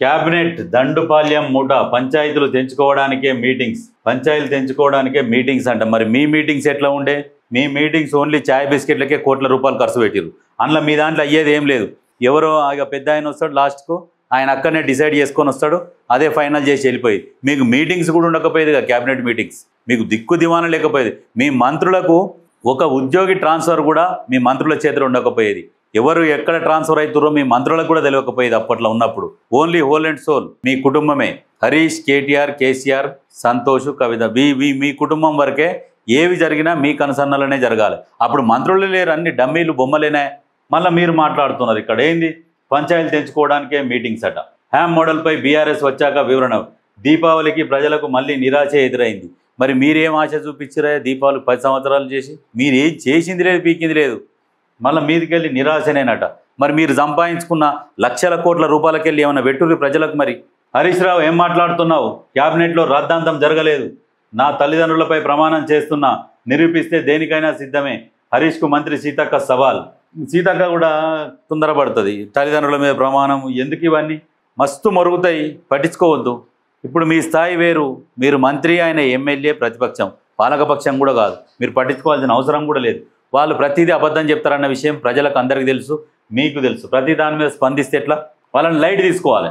Cabinet Dandupalyam మూట పంచాయతీలు తెంచుకోవడానికే meetings అంట. మరి మీ మీటింగ్స్ ఎట్లా ఉండే? మీ మీటింగ్స్ ఓన్లీ చాయ్ బిస్కెట్లకే కోట్ల రూపాయలు ఖర్చు పెట్టిరు. అందులో మీ దాంట్లో అయ్యేది ఏం లేదు. ఎవరో ఇక పెద్ద ఆయన వస్తాడు, లాస్ట్కు ఆయన అక్కడనే డిసైడ్ చేసుకొని వస్తాడు, అదే ఫైనల్ చేసి వెళ్ళిపోయి. మీకు మీటింగ్స్ కూడా ఉండకపోయేది కదా, క్యాబినెట్ మీటింగ్స్. మీకు దిక్కు దివానం లేకపోయేది. మీ మంత్రులకు ఒక ఉద్యోగి ట్రాన్స్ఫర్ కూడా మీ మంత్రుల చేతిలో ఉండకపోయేది. ఎవరు ఎక్కడ ట్రాన్స్ఫర్ అవుతారో మీ మంత్రులకు కూడా తెలియకపోయేది అప్పట్లో ఉన్నప్పుడు. ఓన్లీ హోల్ అండ్ సోల్ మీ కుటుంబమే. హరీష్, కేటీఆర్, కేసీఆర్, సంతోష్, కవిత, మీ కుటుంబం వరకే ఏవి జరిగినా మీ కనుసన్నలనే జరగాలి. అప్పుడు మంత్రులు లేరు, అన్ని డమ్మీలు బొమ్మలేనే. మళ్ళీ మీరు మాట్లాడుతున్నారు ఇక్కడ ఏంది పంచాయతీలు తెంచుకోవడానికే మీటింగ్స్ అట. హ్యామ్ మోడల్పై బీఆర్ఎస్ వచ్చాక వివరణ. దీపావళికి ప్రజలకు మళ్ళీ నిరాశ ఎదురైంది. మరి మీరేం ఆశ చూపించారా? దీపావళి 10 సంవత్సరాలు చేసి మీరు ఏం చేసింది లేదు, పీకింది లేదు. మళ్ళీ మీదికెళ్ళి నిరాశనేనట. మరి మీరు సంపాదించుకున్న లక్షల కోట్ల రూపాయలకెళ్ళి ఏమైనా వెట్టుర్రి ప్రజలకు? మరి హరీష్ రావు ఏం మాట్లాడుతున్నావు? క్యాబినెట్లో రాద్ధాంతం జరగలేదు. నా తల్లిదండ్రులపై ప్రమాణం చేస్తున్నా, నిరూపిస్తే దేనికైనా సిద్ధమే. హరీష్కు మంత్రి సీతక్క సవాల్. సీతక్క కూడా తొందరపడుతుంది. తల్లిదండ్రుల మీద ప్రమాణం ఎందుకు? ఇవన్నీ మస్తు మరుగుతాయి, పట్టించుకోవద్దు. ఇప్పుడు మీ స్థాయి వేరు. మీరు మంత్రి, ఆయన ఎమ్మెల్యే, ప్రతిపక్షం, పాలకపక్షం కూడా కాదు. మీరు పట్టించుకోవాల్సిన అవసరం కూడా లేదు. వాళ్ళు ప్రతిదీ అబద్ధం చెప్తారన్న విషయం ప్రజలకు అందరికీ తెలుసు, మీకు తెలుసు. ప్రతి దాని మీద స్పందిస్తే ఎట్లా? వాళ్ళని లైట్ తీసుకోవాలి.